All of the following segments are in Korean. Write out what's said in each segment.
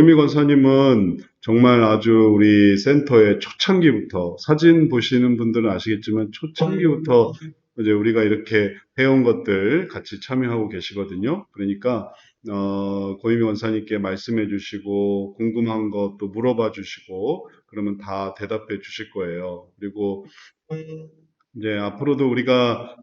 최미 권사님은 정말 아주 우리 센터의 초창기부터 사진 보시는 분들은 아시겠지만 초창기부터 이제 우리가 이렇게 해온 것들 같이 참여하고 계시거든요. 그러니까 고유미 권사님께 말씀해 주시고 궁금한 것도 물어봐 주시고 그러면 다 대답해 주실 거예요. 그리고 이제 앞으로도 우리가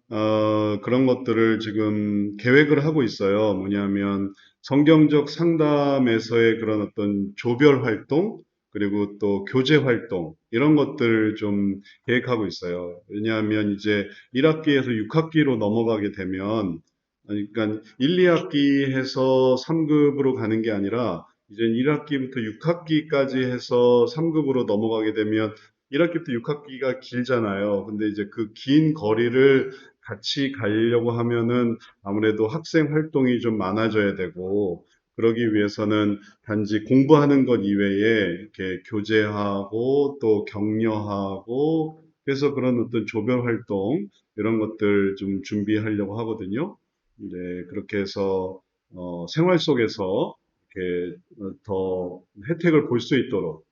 그런 것들을 지금 계획을 하고 있어요. 뭐냐면 성경적 상담에서의 그런 어떤 조별 활동 그리고 또 교제 활동 이런 것들을 좀 계획하고 있어요. 왜냐하면 이제 1학기에서 6학기로 넘어가게 되면 그러니까 1, 2학기 해서 3급으로 가는 게 아니라 이제 1학기부터 6학기까지 해서 3급으로 넘어가게 되면 1학기부터 6학기가 길잖아요. 근데 이제 그 긴 거리를 같이 가려고 하면은 아무래도 학생 활동이 좀 많아져야 되고, 그러기 위해서는 단지 공부하는 것 이외에 이렇게 교제하고 또 격려하고, 그래서 그런 어떤 조별 활동, 이런 것들 좀 준비하려고 하거든요. 이제 그렇게 해서, 생활 속에서 이렇게 더 혜택을 볼 수 있도록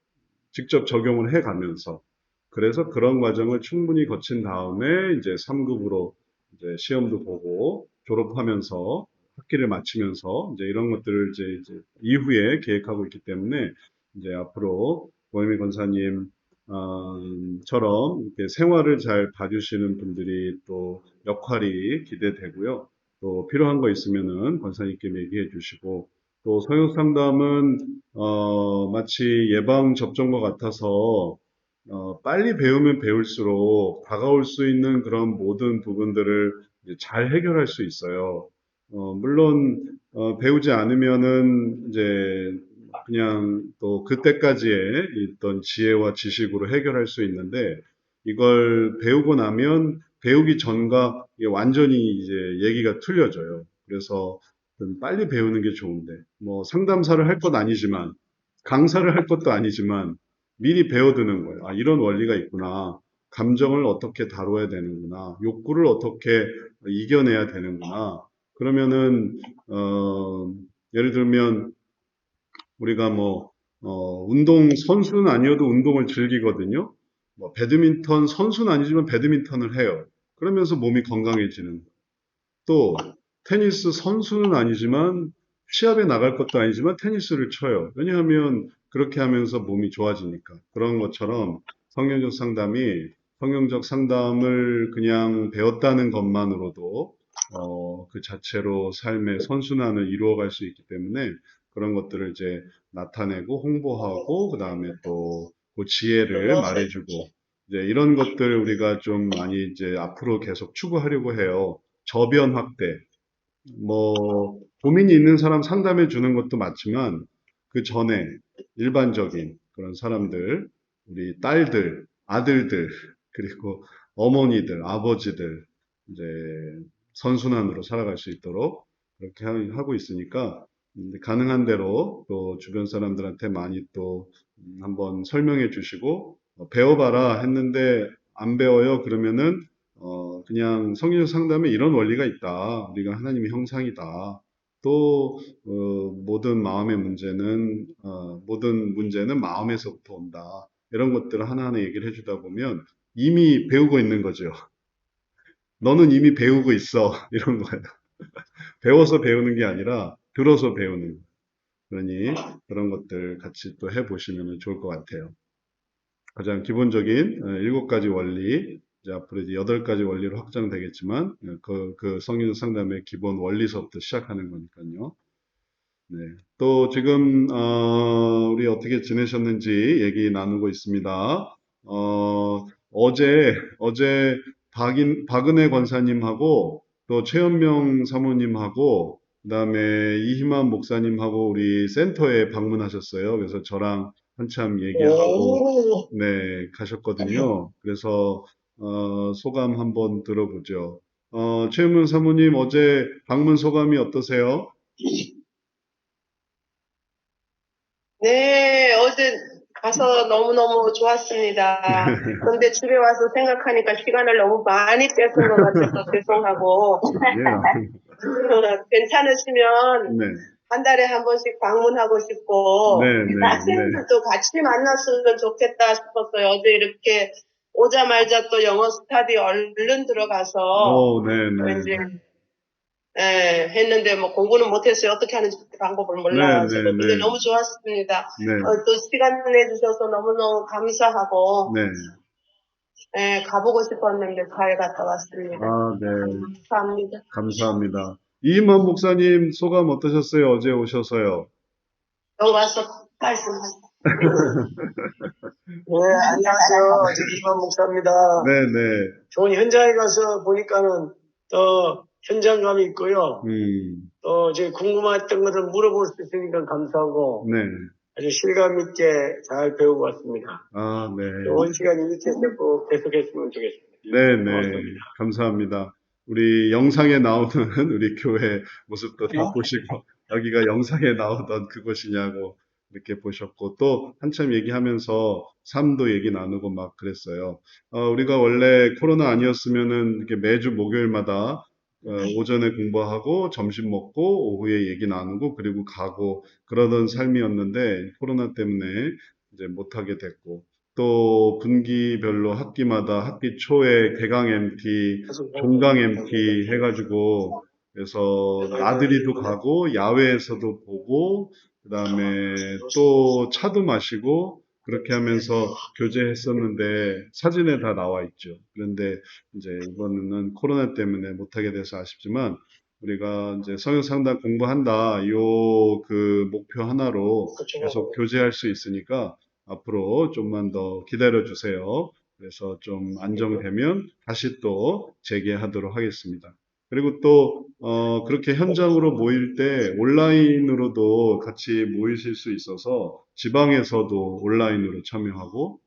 직접 적용을 해 가면서 그래서 그런 과정을 충분히 거친 다음에 이제 3급으로 이제 시험도 보고 졸업하면서 학기를 마치면서 이제 이런 것들을 이제 이후에 계획하고 있기 때문에 이제 앞으로 고혜미 권사님 처럼 이렇게 생활을 잘 봐주시는 분들이 또 역할이 기대되고요. 또 필요한 거 있으면은 권사님께 얘기해 주시고 또 성역 상담은 마치 예방 접종과 같아서 빨리 배우면 배울수록 다가올 수 있는 그런 모든 부분들을 이제 잘 해결할 수 있어요. 물론 배우지 않으면은 이제 그냥 또 그때까지의 있던 지혜와 지식으로 해결할 수 있는데 이걸 배우고 나면 배우기 전과 이게 완전히 이제 얘기가 틀려져요. 그래서 좀 빨리 배우는 게 좋은데 뭐 상담사를 할 것 아니지만 강사를 할 것도 아니지만 미리 배워두는 거예요. 아, 이런 원리가 있구나. 감정을 어떻게 다뤄야 되는구나. 욕구를 어떻게 이겨내야 되는구나. 그러면은 예를 들면 우리가 뭐 운동 선수는 아니어도 운동을 즐기거든요. 뭐 배드민턴 선수는 아니지만 배드민턴을 해요. 그러면서 몸이 건강해지는 거예요. 또 테니스 선수는 아니지만 시합에 나갈 것도 아니지만 테니스를 쳐요. 왜냐하면 그렇게 하면서 몸이 좋아지니까. 그런 것처럼 성경적 상담이 성경적 상담을 그냥 배웠다는 것만으로도 그 자체로 삶의 선순환을 이루어갈 수 있기 때문에 그런 것들을 이제 나타내고 홍보하고 그 다음에 또 그 지혜를 말해주고 이제 이런 것들 우리가 좀 많이 이제 앞으로 계속 추구하려고 해요. 저변 확대, 뭐, 고민이 있는 사람 상담해 주는 것도 맞지만, 그 전에 일반적인 그런 사람들, 우리 딸들, 아들들, 그리고 어머니들, 아버지들, 이제 선순환으로 살아갈 수 있도록 그렇게 하고 있으니까, 가능한 대로 또 주변 사람들한테 많이 또 한번 설명해 주시고, 배워봐라 했는데 안 배워요. 그러면은 그냥 성경 상담에 이런 원리가 있다. 우리가 하나님의 형상이다. 또 모든 마음의 문제는 모든 문제는 마음에서부터 온다. 이런 것들을 하나하나 얘기를 해주다 보면 이미 배우고 있는 거죠. 너는 이미 배우고 있어. 이런 거예요. 배워서 배우는 게 아니라 들어서 배우는 거예요. 그러니 그런 것들 같이 또 해보시면 좋을 것 같아요. 가장 기본적인 7가지 원리, 이제 앞으로 이제 8가지 원리로 확장되겠지만, 그 성경 상담의 기본 원리서부터 시작하는 거니까요. 네. 또 지금, 우리 어떻게 지내셨는지 얘기 나누고 있습니다. 어제 박은혜 권사님하고 또 최현명 사모님하고 그다음에 이희만 목사님하고 우리 센터에 방문하셨어요. 그래서 저랑 한참 얘기하고 네, 가셨거든요. 그래서 소감 한번 들어보죠. 최현명 사모님 어제 방문 소감이 어떠세요? 네, 어제 가서 너무너무 좋았습니다. 그런데 집에 와서 생각하니까 시간을 너무 많이 뺏은 것 같아서 죄송하고, 예. 괜찮으시면 네. 한 달에 한 번씩 방문하고 싶고, 네, 네, 네. 학생들도 같이 만났으면 좋겠다 싶었어요. 어제 이렇게 오자마자 또 영어 스터디 얼른 들어가서, 네, 이제, 네. 했는데 뭐 공부는 못했어요. 어떻게 하는지 방법을 네, 몰라가지고. 네, 근데 네. 너무 좋았습니다. 네, 또 시간 내주셔서 너무너무 감사하고, 네. 가보고 싶었는데 잘 갔다 왔습니다. 아, 네. 감사합니다. 감사합니다. 이임환 목사님 소감 어떠셨어요? 어제 오셔서요. 여기 와서 말씀하세요. 네, 안녕하세요. 이만 목사입니다. 네, 네. 좋은 현장에 가서 보니까는 더 현장감이 있고요. 또 제 궁금했던 것을 물어볼 수 있으니까 감사하고 네. 아주 실감 있게 잘 배우고 왔습니다. 아, 네. 좋은 시간 유익했고 계속했으면 좋겠습니다. 네, 네. 고맙습니다. 감사합니다. 우리 영상에 나오는 우리 교회 모습도 다 보시고, 여기가 영상에 나오던 그곳이냐고 이렇게 보셨고, 또 한참 얘기하면서 삶도 얘기 나누고 막 그랬어요. 우리가 원래 코로나 아니었으면은 이렇게 매주 목요일마다 오전에 공부하고 점심 먹고 오후에 얘기 나누고 그리고 가고 그러던 삶이었는데 코로나 때문에 이제 못하게 됐고 또 분기별로 학기마다 학기 초에 개강 MT, 종강 MT 해가지고 그래서 나들이도 가고 야외에서도 보고 그다음에 또 차도 마시고 그렇게 하면서 교제했었는데 사진에 다 나와 있죠. 그런데 이제 이번에는 코로나 때문에 못하게 돼서 아쉽지만 우리가 이제 성역상담 공부한다 요 그 목표 하나로 계속 교제할 수 있으니까 앞으로 좀만 더 기다려 주세요. 그래서 좀 안정되면 다시 또 재개하도록 하겠습니다. 그리고 또 그렇게 현장으로 모일 때 온라인으로도 같이 모이실 수 있어서 지방에서도 온라인으로 참여하고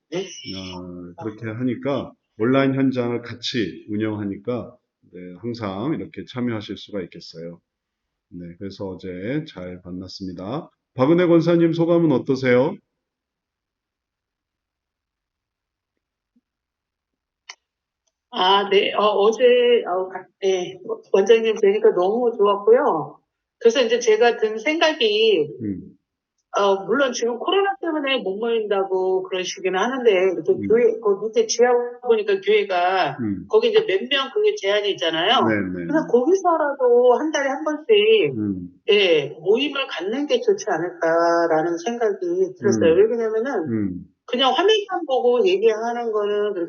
그렇게 하니까 온라인 현장을 같이 운영하니까 네, 항상 이렇게 참여하실 수가 있겠어요. 네, 그래서 어제 잘 만났습니다. 박은혜 권사님 소감은 어떠세요? 네. 어제, 원장님 뵈니까 너무 좋았고요. 그래서 이제 제가 든 생각이, 음, 물론 지금 코로나 때문에 못 모인다고 그러시기는 하는데, 이렇게 교회, 그 밑에 지하 보니까 교회가, 거기 이제 몇 명 그게 제한이 있잖아요. 네, 네. 그래서 거기서라도 한 달에 한 번씩, 음, 모임을 갖는 게 좋지 않을까라는 생각이 들었어요. 왜냐면은, 그냥 화면만 보고 얘기하는 거는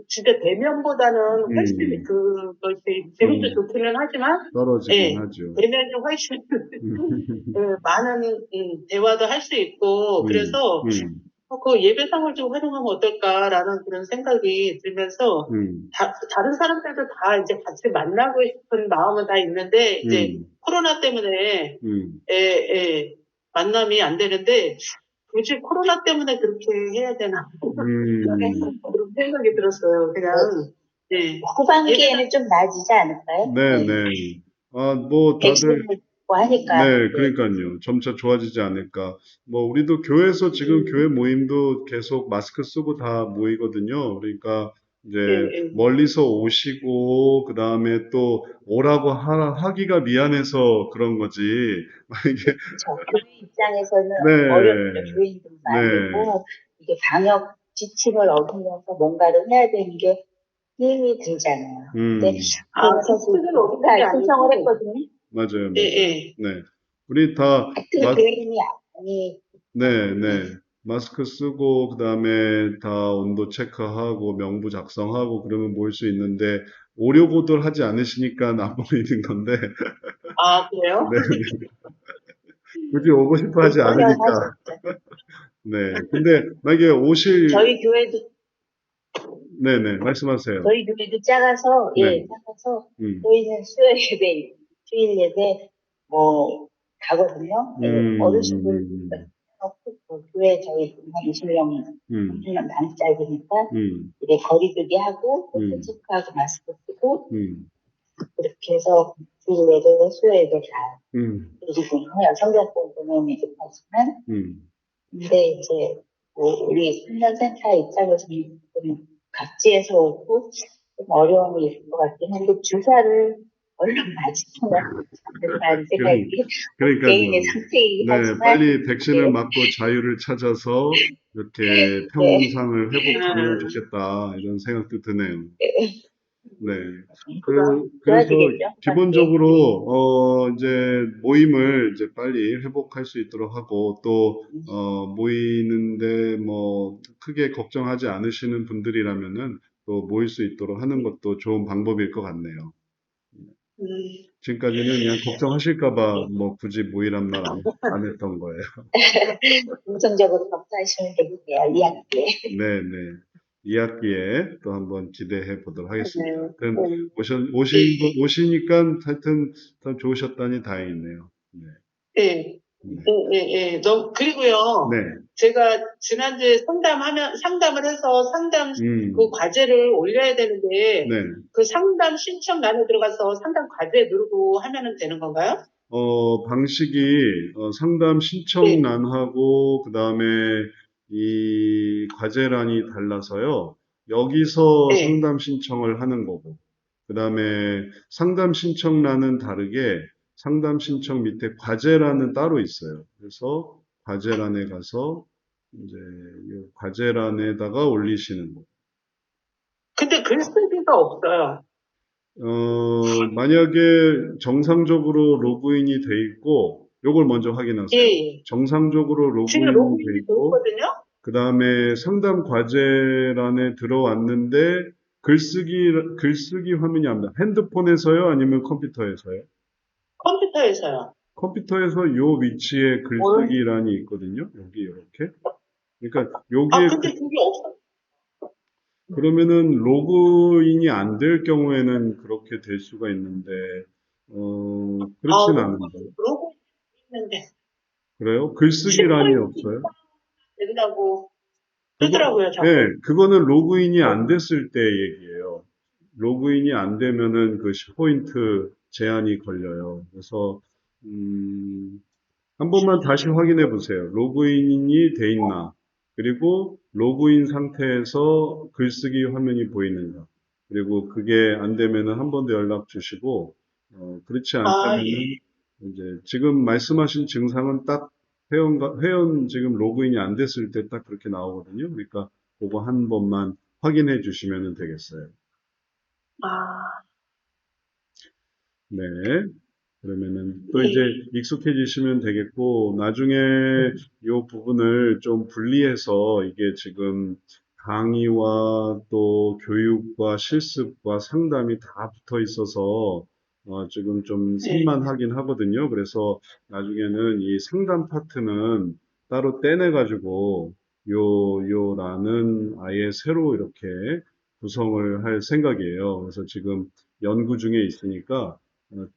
진짜 대면보다는 훨씬 그것이 재밌도 좋기는 하지만, 떨어지긴 하죠. 대면이 훨씬 많은 대화도 할 수 있고, 그래서 그 예배상을 좀 활용하면 어떨까라는 그런 생각이 들면서, 다른 사람들도 다 이제 같이 만나고 싶은 마음은 다 있는데, 이제 코로나 때문에, 만남이 안 되는데, 굳이 코로나 때문에 그렇게 해야 되나? 그런 생각이 들었어요. 그냥, 후반기에는 좀 나아지지 않을까요? 네, 네. 뭐 다들 백신을 뭐 하니까. 네, 그러니까요. 점차 좋아지지 않을까. 뭐 우리도 교회에서 지금 교회 모임도 계속 마스크 쓰고 다 모이거든요. 그러니까 이제 멀리서 오시고 그다음에 또 오라고 하기가 미안해서 그런 거지. 이게 교회 입장에서는 네, 어렵죠. 교인도 네, 많고 이게 방역 지침을 어기면서 뭔가를 해야 되는 게 힘이 들잖아요. 근데 지침을 어기는 게 다 신청을 아니고, 했거든요. 맞아요, 맞아요. 네, 우리 다 같은 교인이 아니 네, 네. 마스크 쓰고, 그 다음에 다 온도 체크하고, 명부 작성하고, 그러면 모일 수 있는데, 오려고들 하지 않으시니까 안 모이는 건데, 그래요? 네. 굳이 오고 싶어 하지 않으니까. 네. 근데, 만약에 오실, 저희 교회도 네네, 말씀하세요. 작아서 네. 작아서 음, 저희는 수요 예배, 주일 예배 뭐 가거든요. 어르신들 교회 저희 한 20명 한 반짝이니까 이렇게 거리두기 하고 또 체크하고 마스크 쓰고 그렇게 해서 주일 예배, 수요 예배 다 드리곤 해요. 성경 공부는 미흡하지만 근데 이제 뭐 우리 훈련센터 입장에서는 좀 각지에서 오고 좀 어려움이 있을 것 같긴 한데 주사를 얼른 맞으면 좋겠다는 생각이 그러니까 개인의 선택이긴 네, 하지만 빨리 백신을 네, 맞고 자유를 찾아서 이렇게 네, 평상을 회복하면 좋겠다 이런 생각도 드네요. 네, 네. 그래서 좋아지겠죠. 기본적으로, 네, 이제 모임을 이제 빨리 회복할 수 있도록 하고, 또, 모이는데 뭐, 크게 걱정하지 않으시는 분들이라면은 또 모일 수 있도록 하는 것도 좋은 방법일 것 같네요. 음, 지금까지는 그냥 걱정하실까봐 뭐 굳이 모이란 말 안 했던 거예요. 긍정적으로 접근하시면 되겠네요. 이야기에. 네네. 2학기에 또 한번 기대해 보도록 하겠습니다. 네. 하여튼 오시니까 하여튼 참 좋으셨다니 다행이네요. 네. 네. 네. 그리고요, 네. 제가 지난주에 상담을 해서 상담 그 과제를 올려야 되는데, 네. 그 상담 신청란에 들어가서 상담 과제 누르고 하면은 되는 건가요? 방식이 상담 신청란하고 그다음에 이 과제란이 달라서요. 여기서 네. 상담 신청을 하는 거고 그다음에 상담 신청란은 다르게 상담 신청 밑에 과제란은 따로 있어요. 그래서 과제란에 가서 이제 이 과제란에다가 올리시는 거. 근데 글쓰기가 없어요. 만약에 정상적으로 로그인이 돼 있고, 요걸 먼저 확인하세요. 예. 정상적으로 지금 로그인이 돼 로그인이 돼 있고, 있거든요? 그 다음에 상담 과제란에 들어왔는데, 글쓰기 화면이 안 나. 핸드폰에서요? 아니면 컴퓨터에서요? 컴퓨터에서요. 컴퓨터에서 요 위치에 글쓰기란이 있거든요. 여기 이렇게. 그러니까 여기에 근데 그게 없어. 그러면은 로그인이 안 될 경우에는 그렇게 될 수가 있는데, 그렇진 않은데. 로그인 했는데 그래요? 글쓰기란이 없어요? 된다고 그거, 뜨더라고요, 자꾸. 네, 그거는 로그인이 안 됐을 때 얘기예요. 로그인이 안 되면은 그 10포인트 제한이 걸려요. 그래서, 한 번만 다시 확인해 보세요. 로그인이 돼 있나? 그리고 로그인 상태에서 글쓰기 화면이 보이는가? 그리고 그게 안 되면은 한 번 더 연락 주시고, 그렇지 않다면은 이제 지금 말씀하신 증상은 딱 회원 지금 로그인이 안 됐을 때 딱 그렇게 나오거든요. 그러니까 그거 한 번만 확인해 주시면 되겠어요. 네. 그러면은 또 이제 익숙해지시면 되겠고, 나중에 이 부분을 좀 분리해서 이게 지금 강의와 또 교육과 실습과 상담이 다 붙어 있어서 지금 좀 산만하긴 하거든요. 그래서 나중에는 이 상담 파트는 따로 떼내가지고 요라는 아예 새로 이렇게 구성을 할 생각이에요. 그래서 지금 연구 중에 있으니까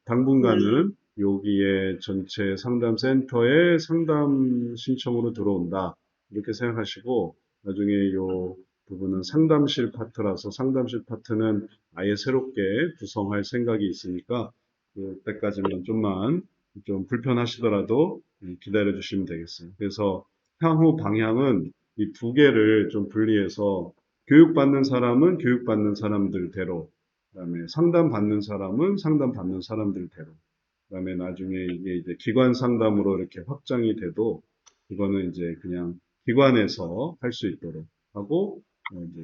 당분간은 여기에 전체 상담센터에 상담 신청으로 들어온다. 이렇게 생각하시고, 나중에 요 부분은 상담실 파트라서 상담실 파트는 아예 새롭게 구성할 생각이 있으니까, 그때까지는 좀만 좀 불편하시더라도 기다려 주시면 되겠어요. 그래서 향후 방향은 이 두 개를 좀 분리해서 교육받는 사람은 교육받는 사람들대로 그다음에 상담받는 사람은 상담받는 사람들대로. 그다음에 나중에 이게 이제 기관 상담으로 이렇게 확장이 돼도 이거는 이제 그냥 기관에서 할 수 있도록 하고 이제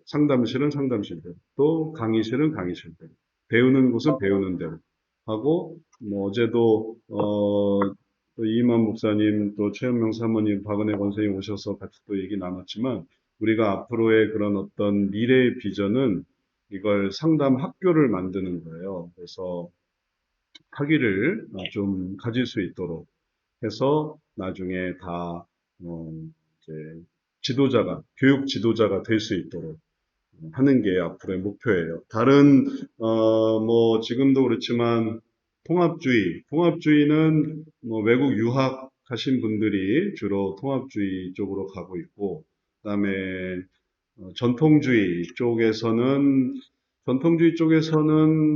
상담실은 상담실대로 또 강의실은 강의실대로 배우는 곳은 배우는 대로 하고 뭐 어제도 또 이만 목사님 또 최현명 사모님 박은혜 권사님 오셔서 같이 또 얘기 나눴지만 우리가 앞으로의 그런 어떤 미래의 비전은 이걸 상담 학교를 만드는 거예요. 그래서 학위를 좀 가질 수 있도록 해서 나중에 다 이제 교육 지도자가 될 수 있도록 하는 게 앞으로의 목표예요. 다른 뭐 지금도 그렇지만 통합주의는 뭐 외국 유학하신 분들이 주로 통합주의 쪽으로 가고 있고, 그다음에 전통주의 쪽에서는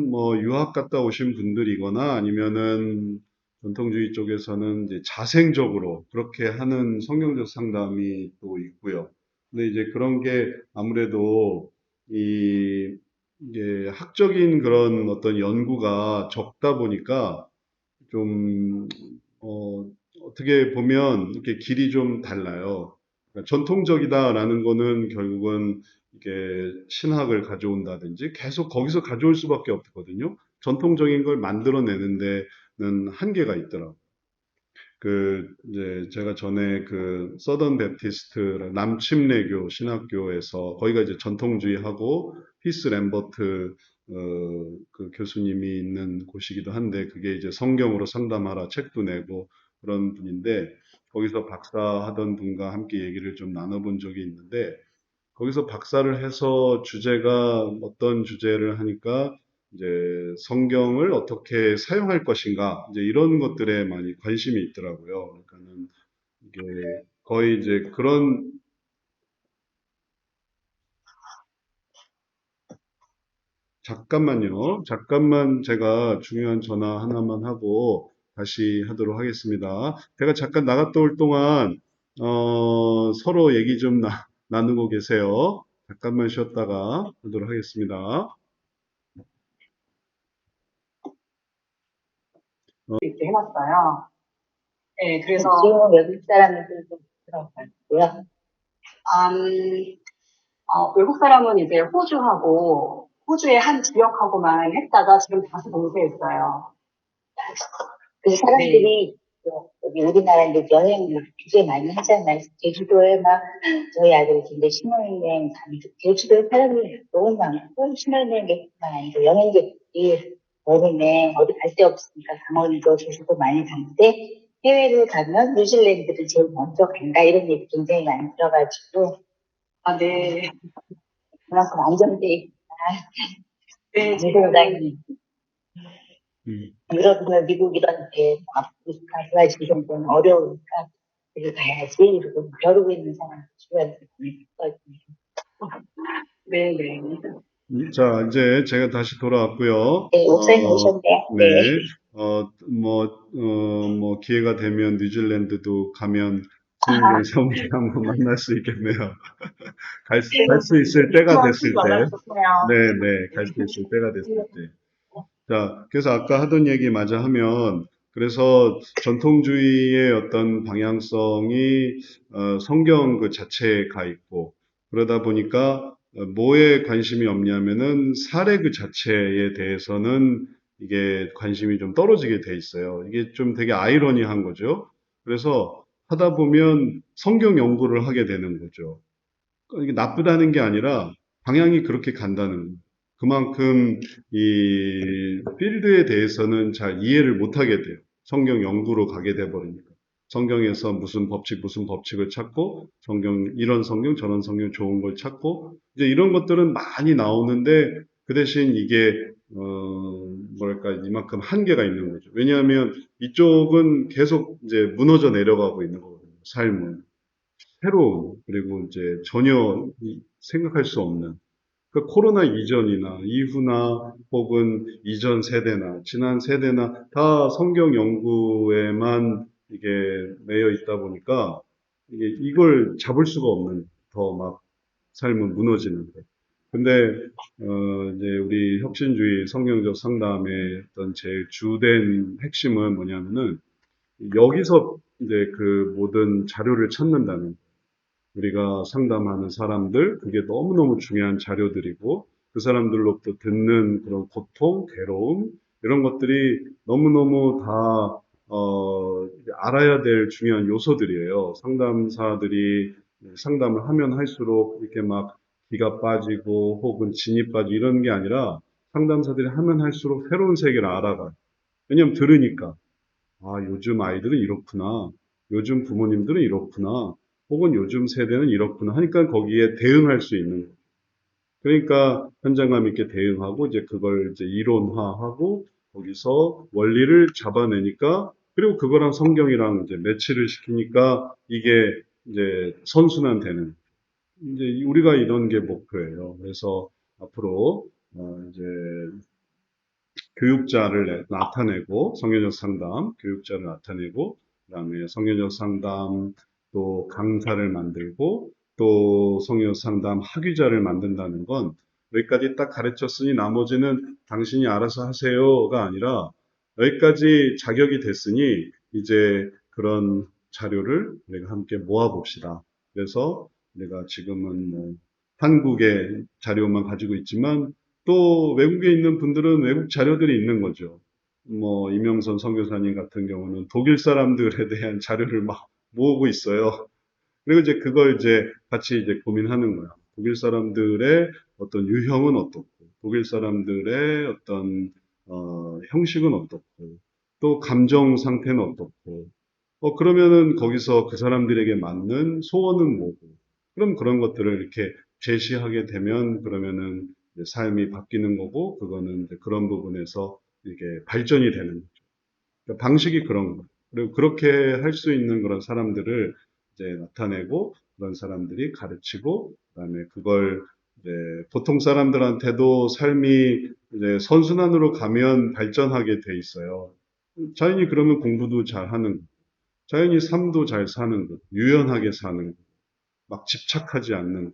뭐 유학 갔다 오신 분들이거나 아니면은 전통주의 쪽에서는 이제 자생적으로 그렇게 하는 성경적 상담이 또 있고요. 근데 이제 그런 게 아무래도 이 이게 학적인 그런 어떤 연구가 적다 보니까 좀, 어떻게 보면 이렇게 길이 좀 달라요. 그러니까 전통적이다라는 거는 결국은 이게 신학을 가져온다든지 계속 거기서 가져올 수밖에 없거든요. 전통적인 걸 만들어내는 데는 한계가 있더라고요. 이제 제가 전에 서던 베프티스트 남침례교 신학교에서 거기가 이제 전통주의하고 피스 램버트 그 교수님이 있는 곳이기도 한데 그게 이제 성경으로 상담하라 책도 내고 그런 분인데 거기서 박사하던 분과 함께 얘기를 좀 나눠본 적이 있는데 거기서 박사를 해서 주제가 어떤 주제를 하니까 이제 성경을 어떻게 사용할 것인가 이제 이런 것들에 많이 관심이 있더라고요. 그러니까는 이게 거의 이제 그런 잠깐만요. 잠깐만 제가 중요한 전화 하나만 하고 다시 하도록 하겠습니다. 제가 잠깐 나갔다 올 동안 서로 얘기 좀 나누고 계세요. 잠깐만 쉬었다가 하도록 하겠습니다. 이렇게 해놨어요. 네, 그래서 지금은 외국 사람들 좀 들어갔고요. 외국 사람은 이제 호주의 한 지역하고만 했다가 지금 다시 봉쇄했어요. 그래서 사람들이 여기 우리나라 이제 여행을 되게 많이 하잖아요. 제주도에 막 저희 아들이 근데 신혼여행 가는데 제주도에 사람이 너무 많고 신혼여행객뿐만 아니고 여행객이 여름에 어디 갈 데 없으니까 강원도 제주도 많이 가는데 해외를 가면 뉴질랜드를 제일 먼저 간다 이런 얘기 굉장히 많이 들어가지고 네. 그만큼 안정돼 있구나. 네, 생각이 유럽이나 미국 이런 데 아프리카 브라질 이런 데는 어려우니까 여기 가야지 이러고 벼르고 있는 사람 주변에서 보니까 네. 자, 이제 제가 다시 돌아왔고요. 네, 목사님 오셨네요. 네. 기회가 되면 뉴질랜드도 가면 신인경 사모님 한번 만날 수 있겠네요. 갈 수 있을 때가 됐을 때. 네, 갈 수 있을 때가 됐을 때. 자, 그래서 아까 하던 얘기 마저 하면, 그래서 전통주의의 어떤 방향성이 성경 그 자체에 가 있고, 그러다 보니까 뭐에 관심이 없냐면은 사례 그 자체에 대해서는 이게 관심이 좀 떨어지게 돼 있어요. 이게 좀 되게 아이러니한 거죠. 그래서 하다 보면 성경 연구를 하게 되는 거죠. 이게 나쁘다는 게 아니라 방향이 그렇게 간다는 거예요. 그만큼 이 필드에 대해서는 잘 이해를 못하게 돼요. 성경 연구로 가게 돼버리니까. 성경에서 무슨 법칙을 찾고, 이런 성경, 저런 성경 좋은 걸 찾고, 이제 이런 것들은 많이 나오는데, 그 대신 이게, 이만큼 한계가 있는 거죠. 왜냐하면 이쪽은 계속 이제 무너져 내려가고 있는 거거든요. 삶은. 새로운, 그리고 이제 전혀 생각할 수 없는, 그 코로나 이전이나 이후나 혹은 이전 세대나 지난 세대나 다 성경 연구에만 이게 매여 있다 보니까 이걸 잡을 수가 없는 더 막 삶은 무너지는 거. 근데 이제 우리 혁신주의 성경적 상담의 어떤 제일 주된 핵심은 뭐냐면은 여기서 이제 그 모든 자료를 찾는다는 거예요. 우리가 상담하는 사람들, 그게 너무너무 중요한 자료들이고, 그 사람들로부터 듣는 그런 고통, 괴로움, 이런 것들이 너무너무 다, 알아야 될 중요한 요소들이에요. 상담사들이 상담을 하면 할수록 이렇게 막 기가 빠지고 혹은 진이 빠지고 이런 게 아니라 상담사들이 하면 할수록 새로운 세계를 알아가요. 왜냐면 들으니까. 아, 요즘 아이들은 이렇구나. 요즘 부모님들은 이렇구나. 혹은 요즘 세대는 이렇구나 하니까 거기에 대응할 수 있는 거예요. 그러니까 현장감 있게 대응하고 이제 그걸 이제 이론화하고 거기서 원리를 잡아내니까 그리고 그거랑 성경이랑 이제 매치를 시키니까 이게 이제 선순환되는 이제 우리가 이런 게 목표예요. 그래서 앞으로 이제 교육자를 나타내고 성경적 상담, 교육자를 나타내고 그다음에 성경적 상담 또 강사를 만들고 또 성경적 상담 학위자를 만든다는 건 여기까지 딱 가르쳤으니 나머지는 당신이 알아서 하세요가 아니라 여기까지 자격이 됐으니 이제 그런 자료를 우리가 함께 모아봅시다. 그래서 우리가 지금은 뭐 한국의 자료만 가지고 있지만 또 외국에 있는 분들은 외국 자료들이 있는 거죠. 뭐 이명선 선교사님 같은 경우는 독일 사람들에 대한 자료를 막 모으고 있어요. 그리고 이제 그걸 이제 같이 이제 고민하는 거야. 독일 사람들의 어떤 유형은 어떻고, 독일 사람들의 어떤 형식은 어떻고, 또 감정 상태는 어떻고, 그러면은 거기서 그 사람들에게 맞는 소원은 뭐고, 그럼 그런 것들을 이렇게 제시하게 되면 그러면은 이제 삶이 바뀌는 거고, 그거는 이제 그런 부분에서 이게 발전이 되는 거죠. 그러니까 방식이 그런 거예요. 그리고 그렇게 할 수 있는 그런 사람들을 이제 나타내고, 그런 사람들이 가르치고, 그다음에 그걸 이제 보통 사람들한테도 삶이 이제 선순환으로 가면 발전하게 돼 있어요. 자연히 그러면 공부도 잘 하는 거, 자연히 삶도 잘 사는 것, 유연하게 사는 것, 막 집착하지 않는 것,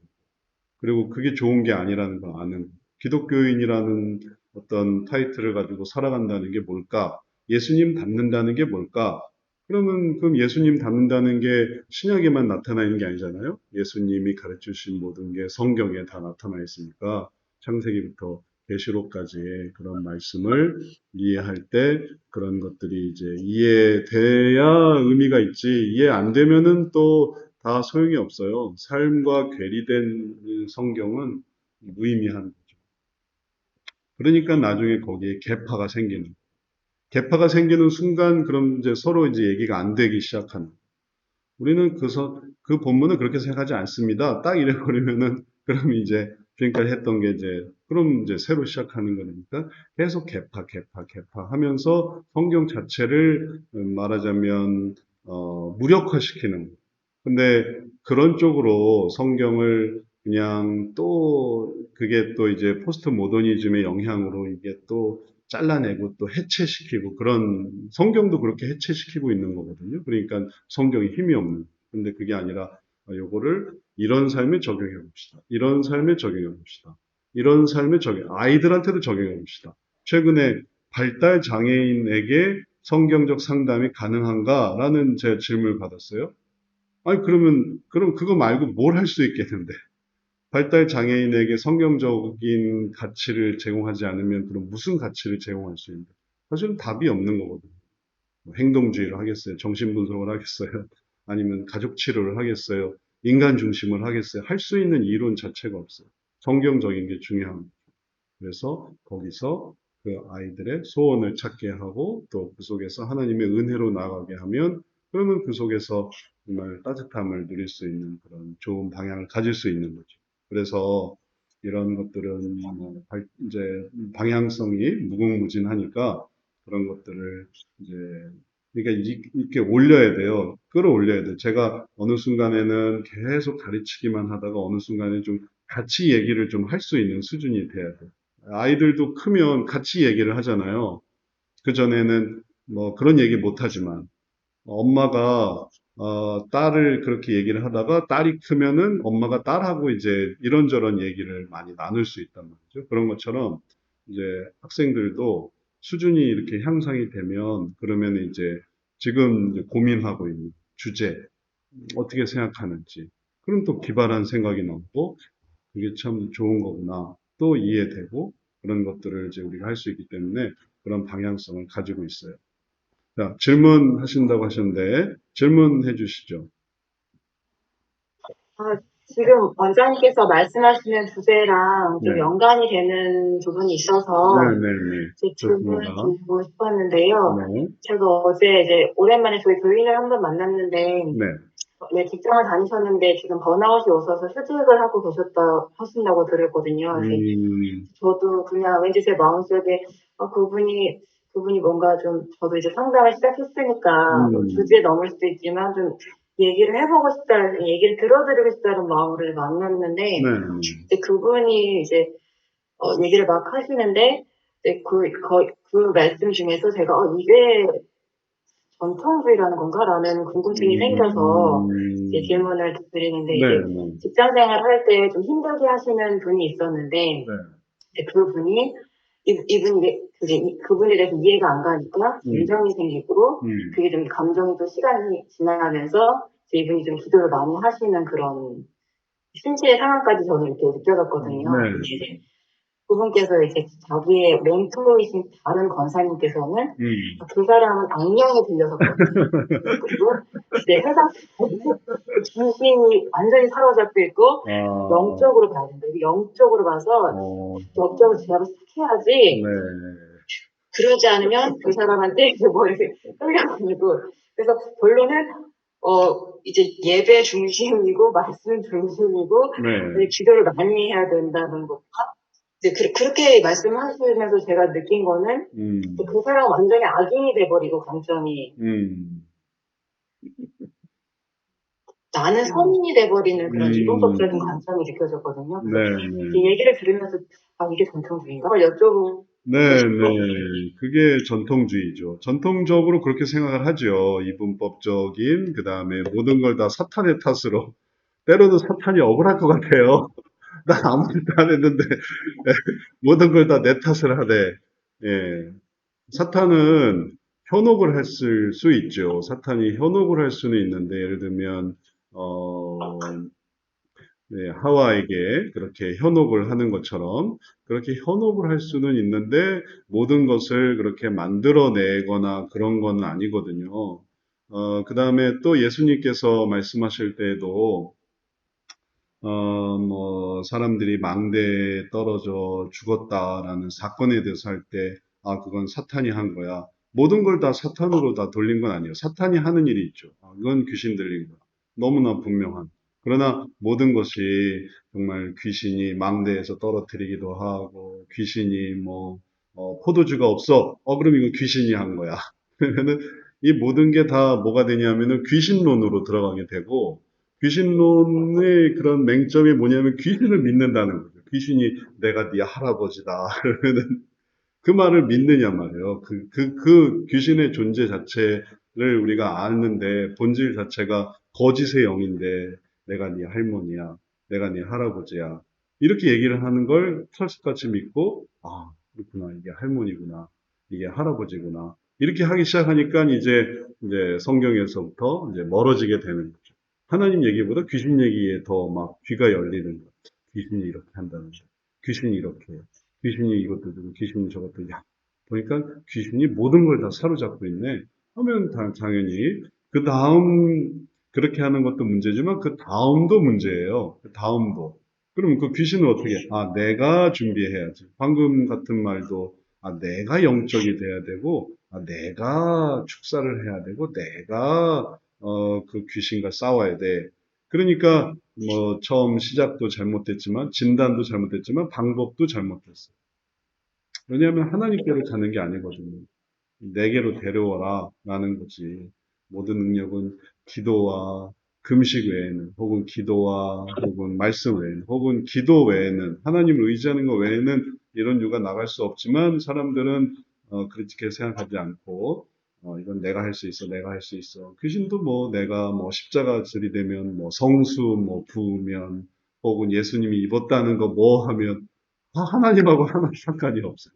그리고 그게 좋은 게 아니라는 걸 아는 것. 기독교인이라는 어떤 타이틀을 가지고 살아간다는 게 뭘까? 예수님 닮는다는 게 뭘까? 그럼 예수님 닮는다는 게 신약에만 나타나 있는 게 아니잖아요. 예수님이 가르치신 모든 게 성경에 다 나타나 있으니까 창세기부터 계시록까지의 그런 말씀을 이해할 때 그런 것들이 이제 이해돼야 의미가 있지. 이해 안 되면은 또 다 소용이 없어요. 삶과 괴리된 성경은 무의미한 거죠. 그러니까 나중에 거기에 개파가 생기는 순간 그럼 이제 서로 이제 얘기가 안 되기 시작하는. 우리는 그 본문을 그렇게 생각하지 않습니다. 딱 이래버리면은 그럼 이제 지금까지 했던 게 그럼 이제 새로 시작하는 거니까 계속 개파 하면서 성경 자체를 말하자면 무력화시키는. 근데 그런 쪽으로 성경을 그냥 또 그게 또 이제 포스트 모더니즘의 영향으로 이게 또 잘라내고 또 해체시키고 그런 성경도 그렇게 해체시키고 있는 거거든요. 그러니까 성경이 힘이 없는. 근데 그게 아니라 요거를 이런 삶에 적용해 봅시다. 이런 삶에 적용해 봅시다. 이런 삶에 아이들한테도 적용해 봅시다. 최근에 발달 장애인에게 성경적 상담이 가능한가라는 제 질문을 받았어요. 아니 그럼 그거 말고 뭘 할 수 있겠는데? 발달 장애인에게 성경적인 가치를 제공하지 않으면 그럼 무슨 가치를 제공할 수 있는데? 사실은 답이 없는 거거든요. 뭐 행동주의를 하겠어요? 정신분석을 하겠어요? 아니면 가족 치료를 하겠어요? 인간 중심을 하겠어요? 할 수 있는 이론 자체가 없어요. 성경적인 게 중요합니다. 그래서 거기서 그 아이들의 소원을 찾게 하고 또 그 속에서 하나님의 은혜로 나아가게 하면 그러면 그 속에서 정말 따뜻함을 누릴 수 있는 그런 좋은 방향을 가질 수 있는 거죠. 그래서 이런 것들은 이제 방향성이 무궁무진하니까 그런 것들을 이제 그러니까 이렇게 올려야 돼요. 끌어올려야 돼요. 제가 어느 순간에는 계속 가르치기만 하다가 어느 순간에 좀 같이 얘기를 좀 할 수 있는 수준이 돼야 돼요. 아이들도 크면 같이 얘기를 하잖아요. 그전에는 뭐 그런 얘기 못 하지만 엄마가 딸을 그렇게 얘기를 하다가 딸이 크면은 엄마가 딸하고 이제 이런저런 얘기를 많이 나눌 수 있단 말이죠. 그런 것처럼 이제 학생들도 수준이 이렇게 향상이 되면 그러면 이제 지금 이제 고민하고 있는 주제 어떻게 생각하는지 그럼 또 기발한 생각이 나오고 그게 참 좋은 거구나 또 이해되고 그런 것들을 이제 우리가 할 수 있기 때문에 그런 방향성을 가지고 있어요. 자, 질문하신다고 하셨는데 질문해 주시죠. 지금 원장님께서 말씀하시는 주제랑 좀 네. 연관이 되는 부분이 있어서 네네네. 제 질문을 좋습니다. 드리고 싶었는데요. 네. 제가 어제 이제 오랜만에 저희 교인을 한번 만났는데 네. 직장을 다니셨는데 지금 번아웃이 오셔서 휴직을 하고 하신다고 들었거든요. 저도 그냥 왠지 제 마음속에 그분이 뭔가 좀 저도 이제 상담을 시작했으니까 뭐 주제에 넘을 수도 있지만 좀 얘기를 해보고 싶다는 얘기를 들어드리고 싶다는 마음으로 만났는데 이제 그분이 이제 얘기를 막 하시는데 이제 그 말씀 중에서 제가 이게 전통주의라는 건가라는 궁금증이 생겨서 이제 질문을 드리는데, 이제 네. 직장 생활을 할 때 좀 힘들게 하시는 분이 있었는데, 네. 이제 그분이 그분에 대해서 이해가 안 가니까 감정이 생기고, 그게 좀 감정이 또 시간이 지나가면서 이제 이분이 좀 기도를 많이 하시는 그런 신체의 상황까지 저는 이렇게 느껴졌거든요. 네. 근데 이제 그분께서 이제 자기의 멘토이신 다른 권사님께서는 그 사람은 악령에 들려섰거든요. 그리고 이제 회사 정신이 완전히 사로잡혀 있고 영적으로 봐야 된다. 영적으로 봐서 영적으로 제압을 싹 해야지. 네. 그러지 않으면 그 사람한테 이제 뭐 이렇게 끌려가지고. 그래서 결론은 이제 예배 중심이고 말씀 중심이고 네. 기도를 많이 해야 된다는 것과 이제 그렇게 말씀하시면서 제가 느낀 거는 그 사람 완전히 악인이 돼버리고 감정이 나는 선인이 돼버리는 그런 이분법적인 관점이 느껴졌거든요. 그래서 이 얘기를 들으면서 이게 전통주의인가 여쭤보고 네, 그게 전통주의죠. 전통적으로 그렇게 생각을 하죠. 이분법적인, 그 다음에 모든 걸 다 사탄의 탓으로. 때로는 사탄이 억울할 것 같아요. 나 아무 짓도 안 했는데, 모든 걸 다 내 탓을 하네. 예. 사탄은 현혹을 했을 수 있죠. 사탄이 현혹을 할 수는 있는데, 예를 들면, 네, 하와에게 그렇게 현혹을 하는 것처럼 그렇게 현혹을 할 수는 있는데 모든 것을 그렇게 만들어내거나 그런 건 아니거든요. 그 다음에 또 예수님께서 말씀하실 때에도 뭐 사람들이 망대에 떨어져 죽었다라는 사건에 대해서 할 때, 그건 사탄이 한 거야. 모든 걸 다 사탄으로 다 돌린 건 아니에요. 사탄이 하는 일이 있죠. 이건 귀신 들린 거야. 너무나 분명한. 그러나 모든 것이 정말 귀신이 망대에서 떨어뜨리기도 하고, 귀신이 포도주가 없어. 그럼 이건 귀신이 한 거야. 그러면은 이 모든 게 다 뭐가 되냐면은 귀신론으로 들어가게 되고, 귀신론의 그런 맹점이 뭐냐면 귀신을 믿는다는 거죠. 귀신이 내가 네 할아버지다. 그러면은 그 말을 믿느냐 말이에요. 그 귀신의 존재 자체를 우리가 아는데 본질 자체가 거짓의 영인데 내가 네 할머니야. 내가 네 할아버지야. 이렇게 얘기를 하는 걸 철석같이 믿고 그렇구나. 이게 할머니구나. 이게 할아버지구나. 이렇게 하기 시작하니까 이제 성경에서부터 이제 멀어지게 되는 거죠. 하나님 얘기보다 귀신 얘기에 더 막 귀가 열리는 거죠. 귀신이 이렇게 한다는 거. 귀신이 이렇게 해요. 귀신이 이것도 주고 귀신이 저것도 보니까 귀신이 모든 걸 다 사로잡고 있네 하면 당연히 그 다음 그렇게 하는 것도 문제지만 그 다음도 문제예요. 그 다음도. 그럼 그 귀신은 어떻게 내가 준비해야지. 방금 같은 말도 내가 영적이 돼야 되고 내가 축사를 해야 되고 내가 그 귀신과 싸워야 돼. 그러니까 처음 시작도 잘못됐지만 진단도 잘못됐지만 방법도 잘못됐어요. 왜냐하면 하나님께로 가는 게 아니거든요. 내게로 데려와라 라는 거지. 모든 능력은 기도와 금식 외에는 혹은 기도와 혹은 말씀 외에는 혹은 기도 외에는 하나님을 의지하는 것 외에는 이런 유가 나갈 수 없지만 사람들은 그렇게 생각하지 않고 이건 내가 할 수 있어 내가 할 수 있어 귀신도 내가 십자가 들이대면 성수 부으면 혹은 예수님이 입었다는 거 하면 하나님하고 하나 상관이 없어요.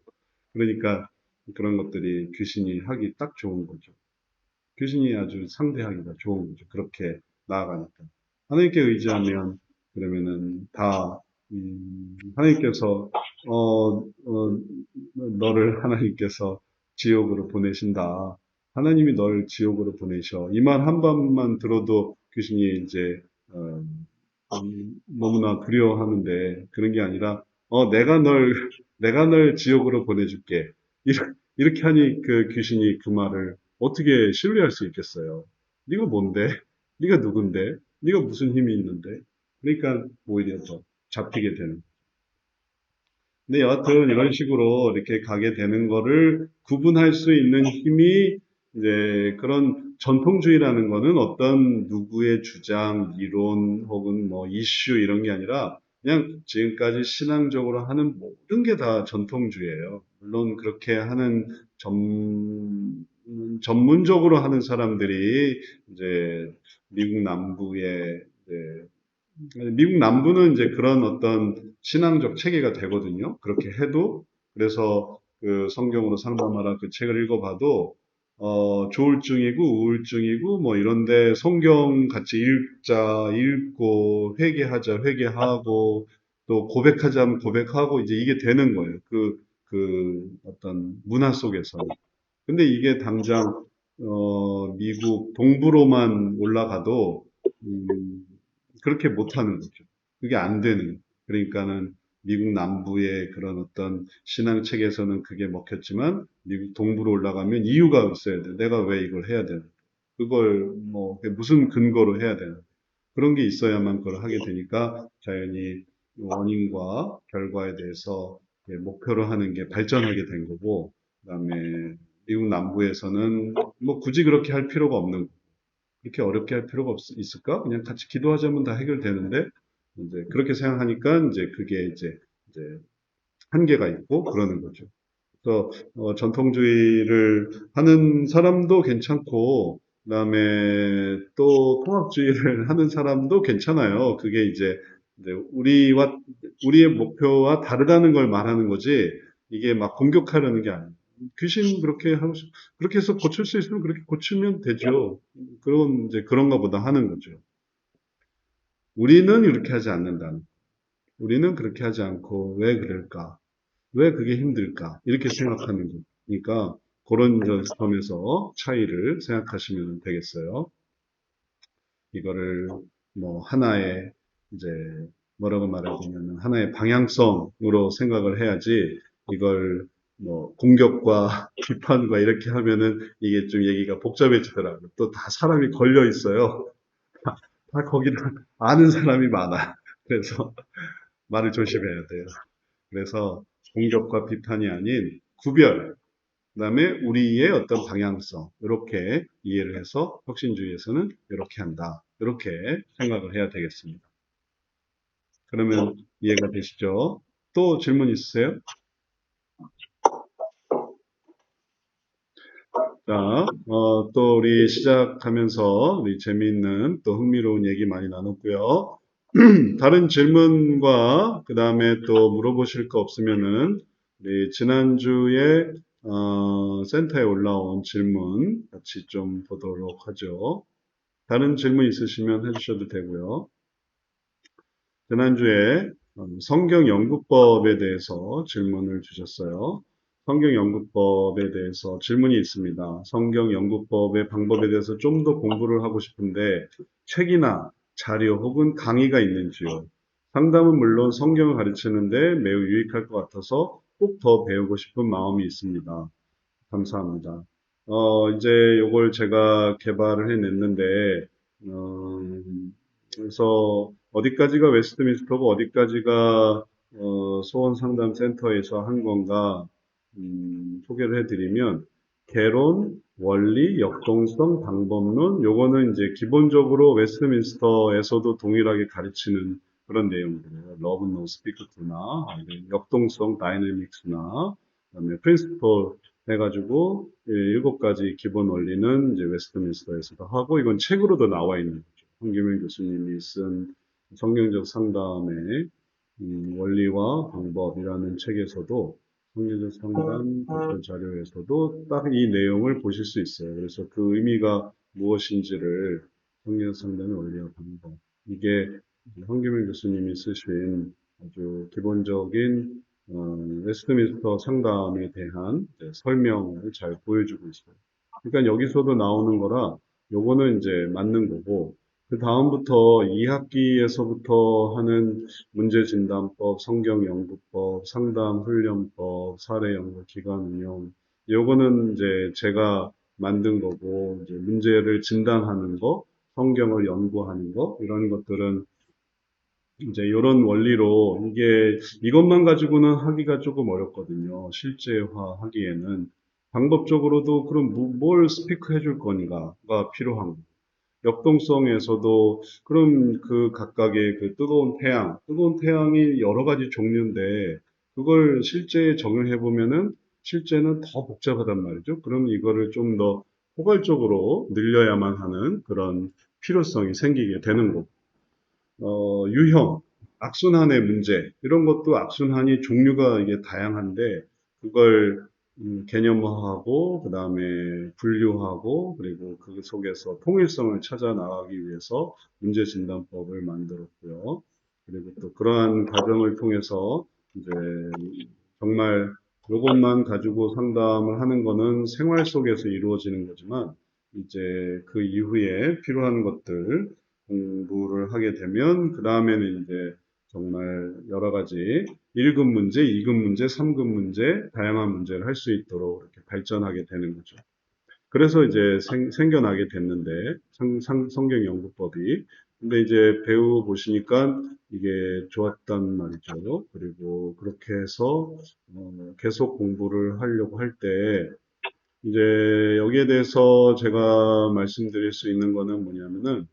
그러니까 그런 것들이 귀신이 하기 딱 좋은 거죠. 귀신이 아주 상대하기가 좋은 거죠. 그렇게 나아가니까. 하나님께 의지하면 그러면은 다 하나님께서 너를 하나님께서 지옥으로 보내신다. 하나님이 널 지옥으로 보내셔. 이 말 한 번만 들어도 귀신이 이제 너무나 두려워하는데 그런 게 아니라 내가 널 지옥으로 보내줄게. 이렇게 하니 그 귀신이 그 말을 어떻게 신뢰할 수 있겠어요? 네가 뭔데? 네가 누군데? 네가 무슨 힘이 있는데? 그러니까 오히려 더 잡히게 되는. 근데 여하튼 이런 식으로 이렇게 가게 되는 거를 구분할 수 있는 힘이 이제 그런 전통주의라는 거는 어떤 누구의 주장, 이론 혹은 이슈 이런 게 아니라 그냥 지금까지 신앙적으로 하는 모든 게 다 전통주의예요. 물론 그렇게 하는 전문적으로 하는 사람들이 이제 미국 남부에 미국 남부는 이제 그런 어떤 신앙적 체계가 되거든요. 그렇게 해도 그래서 그 성경으로 상담하라 그 책을 읽어봐도 조울증이고 우울증이고 뭐 이런데 성경 같이 읽고 회개하고 또 고백하자면 고백하고 이제 이게 되는 거예요. 그 어떤 문화 속에서. 근데 이게 당장 미국 동부로만 올라가도 그렇게 못하는 거죠. 그게 안 되는 거예요. 그러니까는 미국 남부의 그런 어떤 신앙 체계에서는 그게 먹혔지만 미국 동부로 올라가면 이유가 있어야 돼. 내가 왜 이걸 해야 되나? 그걸 뭐 무슨 근거로 해야 되나? 그런 게 있어야만 그걸 하게 되니까 자연히 원인과 결과에 대해서 목표로 하는 게 발전하게 된 거고, 그다음에 미국 남부에서는 뭐 굳이 그렇게 할 필요가 없는 거고, 그렇게 어렵게 할 필요가 있을까? 그냥 같이 기도하자면 다 해결되는데, 이제 그렇게 생각하니까 이제 그게 이제 한계가 있고 그러는 거죠. 그래서 전통주의를 하는 사람도 괜찮고, 그다음에 또 통합주의를 하는 사람도 괜찮아요. 그게 이제 우리의 목표와 다르다는 걸 말하는 거지, 이게 막 공격하려는 게 아니에요. 귀신 그렇게 해서 고칠 수 있으면 그렇게 고치면 되죠. 그런 이제 그런가 보다 하는 거죠. 우리는 이렇게 하지 않는다는. 우리는 그렇게 하지 않고 왜 그럴까? 왜 그게 힘들까? 이렇게 생각하는 거니까 그런 점에서 차이를 생각하시면 되겠어요. 이거를 뭐 하나의 이제 뭐라고 말하자면 하나의 방향성으로 생각을 해야지 이걸 뭐 공격과 비판과 이렇게 하면은 이게 좀 얘기가 복잡해지더라고요. 또 다 사람이 걸려 있어요. 다 거기다 아는 사람이 많아. 그래서 말을 조심해야 돼요. 그래서 공격과 비판이 아닌 구별, 그다음에 우리의 어떤 방향성, 이렇게 이해를 해서 혁신주의에서는 이렇게 한다. 이렇게 생각을 해야 되겠습니다. 그러면 이해가 되시죠? 또 질문 있으세요? 자, 또 우리 시작하면서 우리 재미있는 또 흥미로운 얘기 많이 나눴고요. 다른 질문과 그 다음에 또 물어보실 거 없으면은 우리 지난주에 센터에 올라온 질문 같이 좀 보도록 하죠. 다른 질문 있으시면 해주셔도 되고요. 지난주에 성경 연구법에 대해서 질문을 주셨어요. 성경 연구법에 대해서 질문이 있습니다. 성경 연구법의 방법에 대해서 좀 더 공부를 하고 싶은데 책이나 자료 혹은 강의가 있는지요. 상담은 물론 성경을 가르치는데 매우 유익할 것 같아서 꼭 더 배우고 싶은 마음이 있습니다. 감사합니다. 이제 요걸 제가 개발을 해냈는데, 그래서 어디까지가 웨스트민스터고 어디까지가 소원상담센터에서 한 건가 소개를 해드리면 개론, 원리, 역동성, 방법론 요거는 이제 기본적으로 웨스트민스터에서도 동일하게 가르치는 그런 내용들이에요. Love, No, Speak To나 역동성, 다이내믹스나 그다음에 프린시플 해가지고 7가지 기본 원리는 이제 웨스트민스터에서도 하고 이건 책으로도 나와 있는 거죠. 황규민 교수님이 쓴 성경적 상담의 원리와 방법이라는 책에서도 성경적 상담 도서 자료에서도 딱 이 내용을 보실 수 있어요. 그래서 그 의미가 무엇인지를 성경적 상담의 원리와 방법 이게 황규민 교수님이 쓰신 아주 기본적인 웨스트민스터 상담에 대한 설명을 잘 보여주고 있어요. 그러니까 여기서도 나오는 거라 요거는 이제 맞는 거고 그 다음부터 2학기에서부터 하는 문제진단법, 성경연구법, 상담훈련법, 사례연구, 기관운영 요거는 이제 제가 만든 거고 이제 문제를 진단하는 거, 성경을 연구하는 거 이런 것들은 이제 이런 원리로 이것만 가지고는 하기가 조금 어렵거든요. 실제화 하기에는 방법적으로도 그럼 뭘 스피크 해줄 건가가 필요한 거예요. 역동성에서도 그럼 그 각각의 그 뜨거운 태양이 여러 가지 종류인데 그걸 실제 적용해 보면은 실제는 더 복잡하단 말이죠. 그럼 이거를 좀 더 포괄적으로 늘려야만 하는 그런 필요성이 생기게 되는 거고. 유형, 악순환의 문제, 이런 것도 악순환이 종류가 이게 다양한데, 그걸 개념화하고, 그 다음에 분류하고, 그리고 그 속에서 통일성을 찾아 나가기 위해서 문제진단법을 만들었고요. 그리고 또 그러한 과정을 통해서 이제 정말 이것만 가지고 상담을 하는 거는 생활 속에서 이루어지는 거지만, 이제 그 이후에 필요한 것들, 공부를 하게 되면 그 다음에는 이제 정말 여러 가지 1급 문제, 2급 문제, 3급 문제, 다양한 문제를 할 수 있도록 이렇게 발전하게 되는 거죠. 그래서 이제 생겨나게 됐는데 성경 연구법이. 근데 이제 배우 보시니까 이게 좋았단 말이죠. 그리고 그렇게 해서 계속 공부를 하려고 할 때 이제 여기에 대해서 제가 말씀드릴 수 있는 거는 뭐냐면은,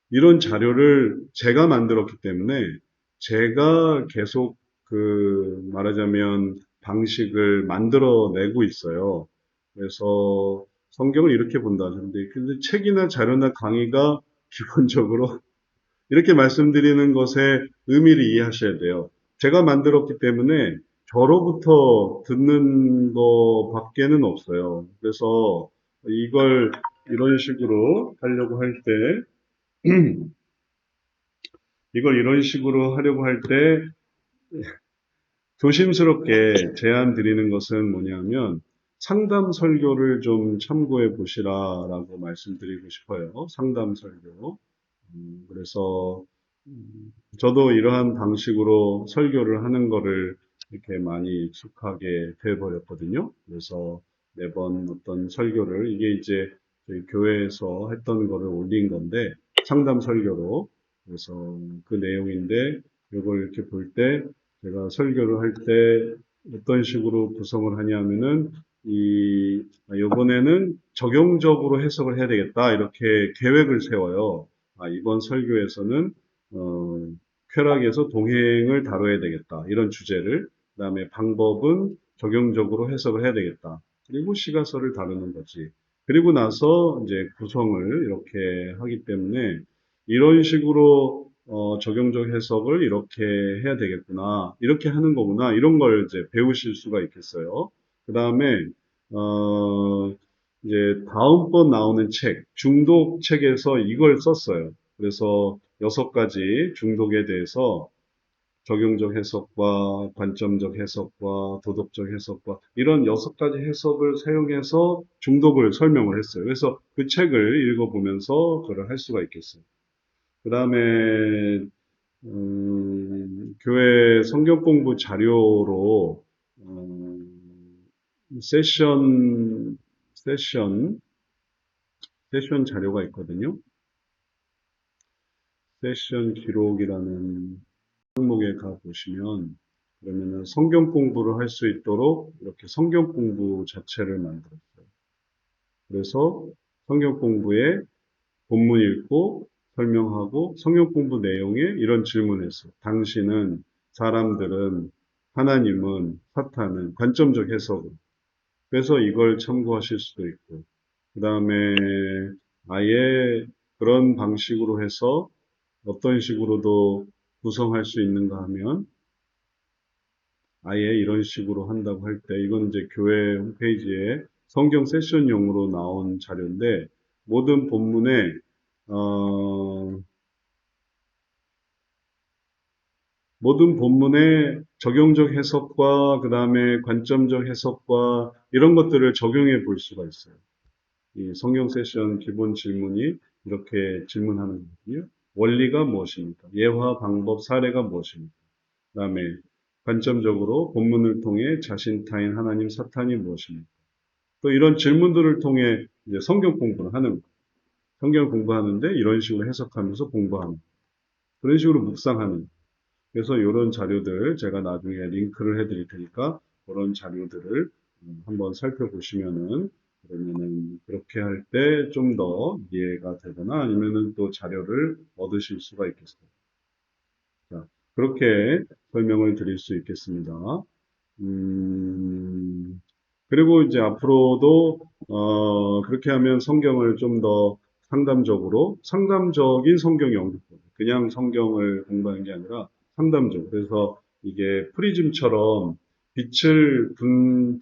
이런 자료를 제가 만들었기 때문에 제가 계속 말하자면 방식을 만들어내고 있어요. 그래서 성경을 이렇게 본다. 근데 책이나 자료나 강의가 기본적으로 이렇게 말씀드리는 것의 의미를 이해하셔야 돼요. 제가 만들었기 때문에 저로부터 듣는 것밖에는 없어요. 그래서 이걸 이런 식으로 하려고 할 때, 이걸 이런 식으로 하려고 할 때 조심스럽게 제안 드리는 것은 뭐냐면, 상담 설교를 좀 참고해 보시라라고 말씀드리고 싶어요. 상담 설교. 그래서 저도 이러한 방식으로 설교를 하는 거를 이렇게 많이 익숙하게 돼 버렸거든요. 그래서 매번 어떤 설교를, 이게 이제 저희 교회에서 했던 거를 올린 건데, 상담 설교로. 그래서 그 내용인데, 이걸 이렇게 볼 때 제가 설교를 할 때 어떤 식으로 구성을 하냐면은, 이번에는 적용적으로 해석을 해야 되겠다, 이렇게 계획을 세워요. 이번 설교에서는 쾌락에서 동행을 다뤄야 되겠다, 이런 주제를. 그다음에 방법은 적용적으로 해석을 해야 되겠다. 그리고 시가서를 다루는 거지. 그리고 나서 이제 구성을 이렇게 하기 때문에, 이런 식으로 적용적 해석을 이렇게 해야 되겠구나, 이렇게 하는 거구나, 이런 걸 이제 배우실 수가 있겠어요. 그 다음에 이제 다음번 나오는 책, 중독 책에서 이걸 썼어요. 그래서 6가지 중독에 대해서 적용적 해석과 관점적 해석과 도덕적 해석과 이런 6가지 해석을 사용해서 중독을 설명을 했어요. 그래서 그 책을 읽어보면서 그걸 할 수가 있겠어요. 그 다음에 교회 성경 공부 자료로 세션 자료가 있거든요. 세션 기록이라는 항목에 가보시면, 그러면은 성경 공부를 할 수 있도록 이렇게 성경 공부 자체를 만들었어요. 그래서 성경 공부에 본문 읽고 설명하고, 성경 공부 내용에 이런 질문했어요. 당신은, 사람들은, 하나님은, 사탄은, 관점적 해석을. 그래서 이걸 참고하실 수도 있고, 그 다음에 아예 그런 방식으로 해서 어떤 식으로도 구성할 수 있는가 하면, 아예 이런 식으로 한다고 할 때, 이건 이제 교회 홈페이지에 성경 세션용으로 나온 자료인데, 모든 본문에 적용적 해석과 그 다음에 관점적 해석과 이런 것들을 적용해 볼 수가 있어요. 이 성경 세션 기본 질문이 이렇게 질문하는 거거든요. 원리가 무엇입니까? 예화, 방법, 사례가 무엇입니까? 그 다음에 관점적으로 본문을 통해 자신, 타인, 하나님, 사탄이 무엇입니까? 또 이런 질문들을 통해 이제 성경 공부를 하는 거예요. 성경 공부하는데 이런 식으로 해석하면서 공부하는, 그런 식으로 묵상하는. 그래서 이런 자료들 제가 나중에 링크를 해드릴 테니까 그런 자료들을 한번 살펴보시면은, 그러면은 그렇게 할 때 좀 더 이해가 되거나 아니면은 또 자료를 얻으실 수가 있겠습니다. 자, 그렇게 설명을 드릴 수 있겠습니다. 그리고 이제 앞으로도, 그렇게 하면 성경을 좀 더 상담적인 성경 연구법. 그냥 성경을 공부하는 게 아니라 상담적. 그래서 이게 프리즘처럼 빛을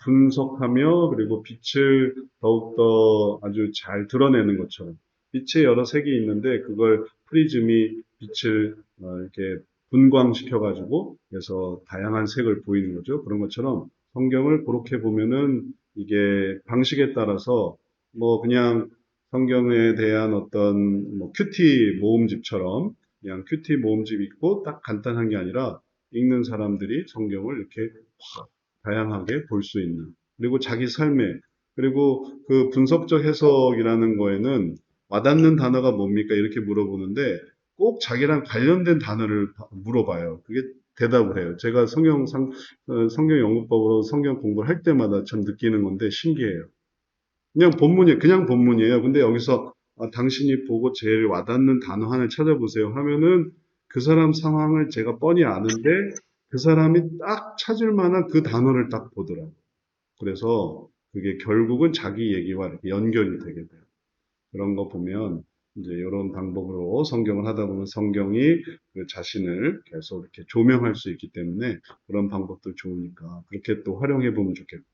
분석하며 그리고 빛을 더욱더 아주 잘 드러내는 것처럼 빛의 여러 색이 있는데 그걸 프리즘이 빛을 이렇게 분광시켜가지고 그래서 다양한 색을 보이는 거죠. 그런 것처럼 성경을 그렇게 보면은 이게 방식에 따라서 뭐 그냥 성경에 대한 어떤 뭐 큐티 모음집처럼 그냥 큐티 모음집 있고 딱 간단한 게 아니라 읽는 사람들이 성경을 이렇게 다양하게 볼 수 있는 그리고 자기 삶에 그리고 그 분석적 해석이라는 거에는 와닿는 단어가 뭡니까? 이렇게 물어보는데 꼭 자기랑 관련된 단어를 물어봐요. 그게 대답을 해요. 제가 성경 연구법으로 성경 공부를 할 때마다 참 느끼는 건데 신기해요. 그냥 본문이에요. 근데 여기서 당신이 보고 제일 와닿는 단어 하나를 찾아보세요 하면은 그 사람 상황을 제가 뻔히 아는데 그 사람이 딱 찾을 만한 그 단어를 딱 보더라고요. 그래서 그게 결국은 자기 얘기와 이렇게 연결이 되게 돼요. 그런 거 보면 이제 이런 방법으로 성경을 하다 보면 성경이 그 자신을 계속 이렇게 조명할 수 있기 때문에 그런 방법도 좋으니까 그렇게 또 활용해 보면 좋겠고.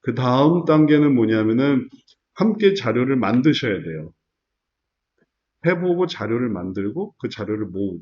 그 다음 단계는 뭐냐면은 함께 자료를 만드셔야 돼요. 해보고 자료를 만들고 그 자료를 모으고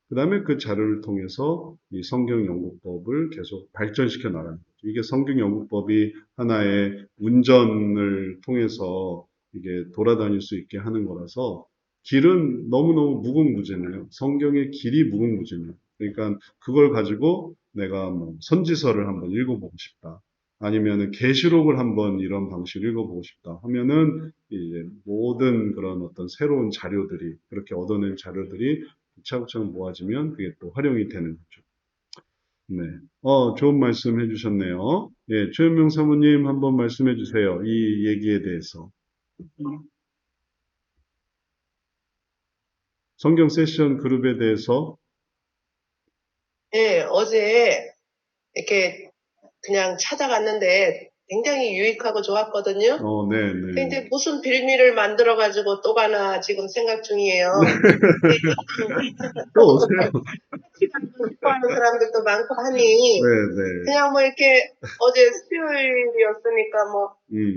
그 다음에 그 자료를 통해서 이 성경 연구법을 계속 발전시켜 나가는 거죠. 이게 성경 연구법이 하나의 운전을 통해서 이게 돌아다닐 수 있게 하는 거라서 길은 너무너무 무궁무진해요. 성경의 길이 무궁무진해요. 그러니까 그걸 가지고 내가 뭐 선지서를 한번 읽어보고 싶다. 아니면은 계시록을 한번 이런 방식으로 읽어보고 싶다 하면은 이제 모든 그런 어떤 새로운 자료들이 그렇게 얻어낸 자료들이 차곡차곡 모아지면 그게 또 활용이 되는 거죠. 네. 좋은 말씀 해주셨네요. 예, 최현명 사모님 한번 말씀해 주세요. 이 얘기에 대해서. 성경 세션 그룹에 대해서. 네, 어제 이렇게 그냥 찾아갔는데 굉장히 유익하고 좋았거든요. 네. 근데 무슨 빌미를 만들어가지고 또 가나 지금 생각 중이에요. 또 오세요. 싶어하는 사람들도 많고 하니 네. 그냥 뭐 이렇게 어제 수요일이었으니까 뭐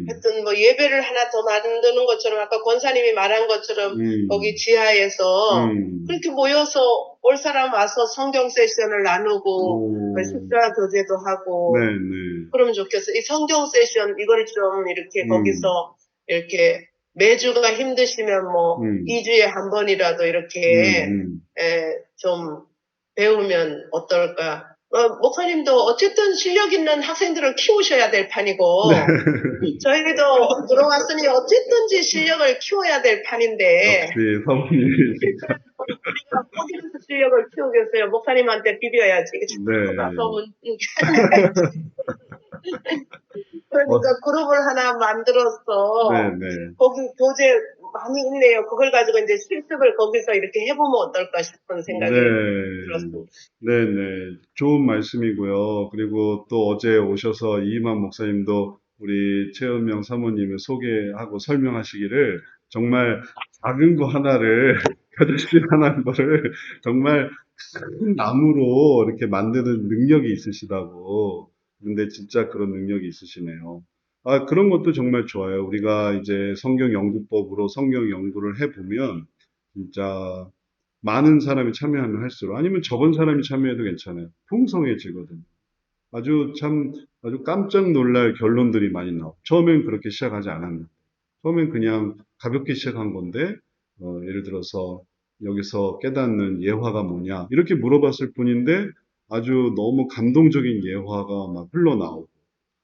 하여튼 뭐 예배를 하나 더 만드는 것처럼 아까 권사님이 말한 것처럼 거기 지하에서 그렇게 모여서 올 사람 와서 성경 세션을 나누고 식사 교제도 하고 네. 그러면 좋겠어요. 이 성경 세션 이걸 좀 이렇게 거기서 이렇게 매주가 힘드시면 뭐 2주에 한 번이라도 이렇게 좀 배우면 어떨까. 목사님도 어쨌든 실력 있는 학생들을 키우셔야 될 판이고 저희도 들어왔으니 어쨌든지 실력을 키워야 될 판인데 역시 사모님. 우리가 어디서 실력을 키우겠어요. 목사님한테 비벼야지. 그러니까 그룹을 하나 만들어서 거기 교재 많이 있네요. 그걸 가지고 이제 실습을 거기서 이렇게 해보면 어떨까 싶은 생각이 들었습니다. 네. 좋은 말씀이고요. 그리고 또 어제 오셔서 이희만 목사님도 우리 최은명 사모님을 소개하고 설명하시기를 정말 작은 거 하나를 벼슬씨 하나인 거를 정말 큰 나무로 이렇게 만드는 능력이 있으시다고. 근데 진짜 그런 능력이 있으시네요. 그런 것도 정말 좋아요. 우리가 이제 성경 연구법으로 성경 연구를 해보면 진짜 많은 사람이 참여하면 할수록 아니면 적은 사람이 참여해도 괜찮아요. 풍성해지거든요. 아주 깜짝 놀랄 결론들이 많이 나와요. 처음엔 그렇게 시작하지 않았는데. 처음엔 그냥 가볍게 시작한 건데, 예를 들어서 여기서 깨닫는 예화가 뭐냐, 이렇게 물어봤을 뿐인데 아주 너무 감동적인 예화가 막 흘러나오고,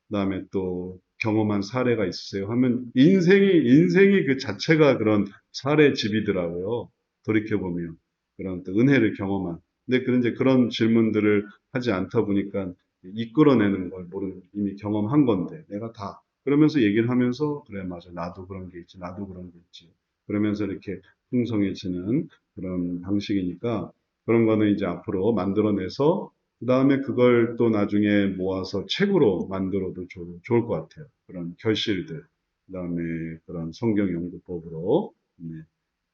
그 다음에 또 경험한 사례가 있으세요 하면 인생이 그 자체가 그런 사례집이더라고요. 돌이켜보면. 그런 또 은혜를 경험한. 근데 그런 질문들을 하지 않다 보니까 이끌어내는 걸 모르는 이미 경험한 건데 내가 다 그러면서 얘기를 하면서 그래 맞아 나도 그런 게 있지 나도 그런 게 있지 그러면서 이렇게 풍성해지는 그런 방식이니까 그런 거는 이제 앞으로 만들어내서 그 다음에 그걸 또 나중에 모아서 책으로 만들어도 좋을 것 같아요. 그런 결실들. 그 다음에 그런 성경 연구법으로. 네.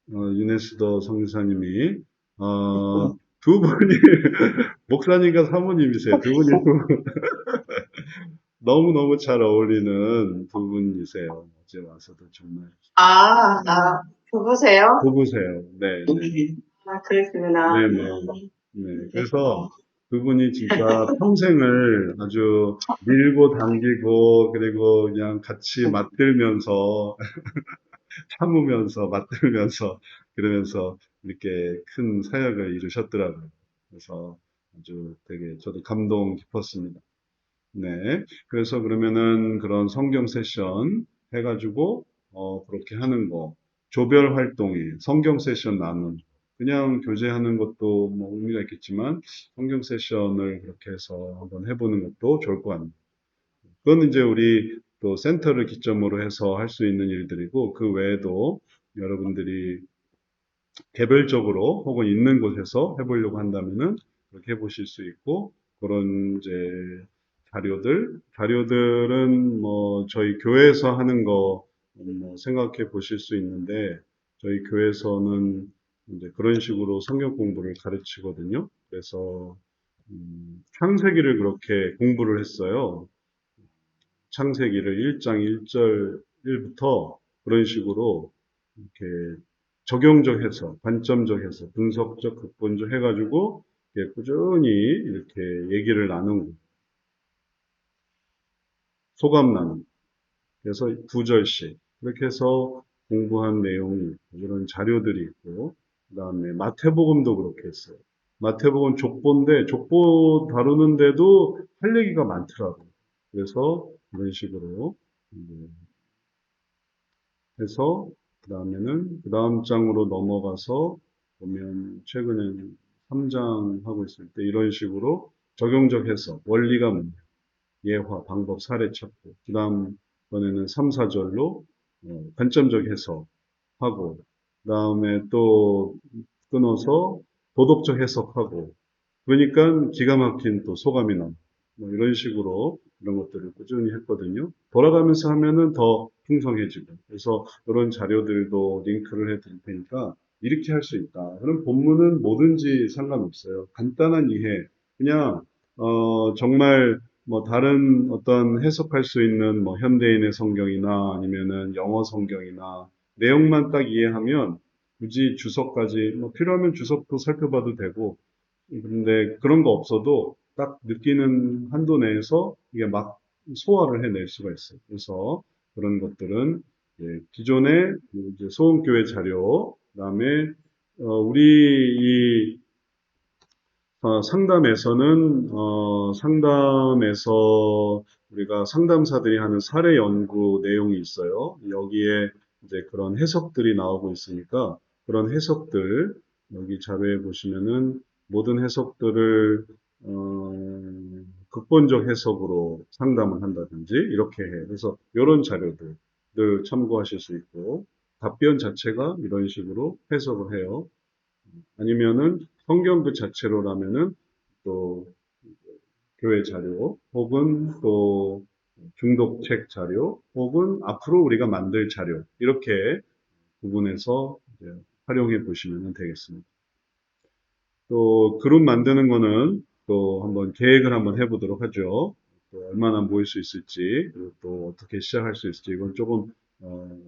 유네스더 성교사님이, 두 분이, 목사님과 사모님이세요. 두 분이 너무너무 잘 어울리는 두 분이세요. 어제 와서도 정말. 부부세요? 부부세요. 네, 네. 그랬구나. 네, 네. 네. 그래서 두 분이 진짜 평생을 아주 밀고 당기고, 그리고 그냥 같이 맞들면서, 참으면서, 맞들면서, 그러면서 이렇게 큰 사역을 이루셨더라고요. 그래서 아주 되게 저도 감동 깊었습니다. 네. 그래서 그러면은 그런 성경 세션 해가지고, 그렇게 하는 거. 조별 활동에 성경 세션 나눈. 그냥 교제하는 것도 뭐 의미가 있겠지만, 성경 세션을 그렇게 해서 한번 해보는 것도 좋을 것 같네요. 그건 이제 우리 또 센터를 기점으로 해서 할 수 있는 일들이고, 그 외에도 여러분들이 개별적으로 혹은 있는 곳에서 해보려고 한다면은 그렇게 해보실 수 있고, 그런 이제 자료들은 뭐 저희 교회에서 하는 거 뭐 생각해 보실 수 있는데, 저희 교회에서는 이제 그런 식으로 성경 공부를 가르치거든요. 그래서 창세기를 그렇게 공부를 했어요. 창세기를 1장 1절 1부터 그런 식으로 이렇게 적용적 해석, 관점적 해석, 분석적, 극본적 해가지고 꾸준히 이렇게 얘기를 나누고 소감 나누고 그래서 2절씩 그렇게 해서 공부한 내용이 있고 이런 자료들이 있고 그 다음에 마태복음도 그렇게 했어요. 마태복음 족보인데 족보 다루는데도 할 얘기가 많더라고요. 그래서 이런 식으로 해서 그 다음에는 그 다음 장으로 넘어가서 보면 최근에는 3장 하고 있을 때 이런 식으로 적용적 해석, 원리가 뭐냐, 예화, 방법, 사례 찾고 그 다음 번에는 3, 4절로 관점적 해석하고 그 다음에 또 끊어서 도덕적 해석하고 그러니까 기가 막힌 또 소감이 나고 뭐 이런 식으로 이런 것들을 꾸준히 했거든요. 돌아가면서 하면은 더 풍성해지고 그래서 이런 자료들도 링크를 해드릴 테니까 이렇게 할 수 있다. 그럼 본문은 뭐든지 상관없어요. 간단한 이해 그냥 정말 뭐 다른 어떤 해석할 수 있는 뭐 현대인의 성경이나 아니면은 영어 성경이나 내용만 딱 이해하면 굳이 주석까지 뭐 필요하면 주석도 살펴봐도 되고 근데 그런 거 없어도 딱 느끼는 한도 내에서 이게 막 소화를 해낼 수가 있어요. 그래서 그런 것들은 기존의 이제 소원교회 자료, 그다음에 우리 이 상담에서 우리가 상담사들이 하는 사례 연구 내용이 있어요. 여기에 이제 그런 해석들이 나오고 있으니까 그런 해석들 여기 자료에 보시면은 모든 해석들을 극본적 해석으로 상담을 한다든지 이렇게 해. 그래서 이런 자료들 참고하실 수 있고 답변 자체가 이런 식으로 해석을 해요. 아니면은 성경 그 자체로라면은 또 교회 자료 혹은 또 중독책 자료 혹은 앞으로 우리가 만들 자료 이렇게 구분해서 이제 활용해 보시면 되겠습니다. 또 그룹 만드는 거는 또 한번 계획을 한번 해보도록 하죠. 또 얼마나 모일 수 있을지 그리고 또 어떻게 시작할 수 있을지 이건 조금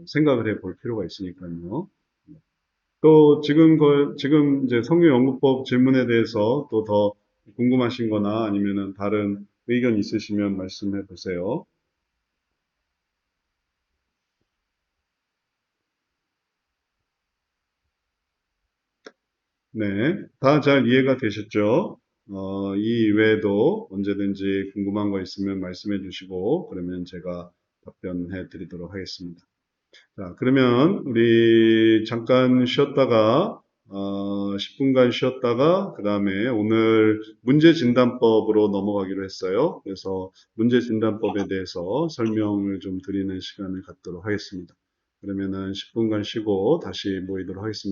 생각을 해볼 필요가 있으니까요. 또 지금 이제 성경연구법 질문에 대해서 또 더 궁금하신 거나 아니면은 다른 의견 있으시면 말씀해 보세요. 네. 다 잘 이해가 되셨죠? 이 이외에도 언제든지 궁금한 거 있으면 말씀해 주시고, 그러면 제가 답변해 드리도록 하겠습니다. 자, 그러면 우리 잠깐 쉬었다가 10분간 쉬었다가 그 다음에 오늘 문제진단법으로 넘어가기로 했어요. 그래서 문제진단법에 대해서 설명을 좀 드리는 시간을 갖도록 하겠습니다. 그러면은 10분간 쉬고 다시 모이도록 하겠습니다.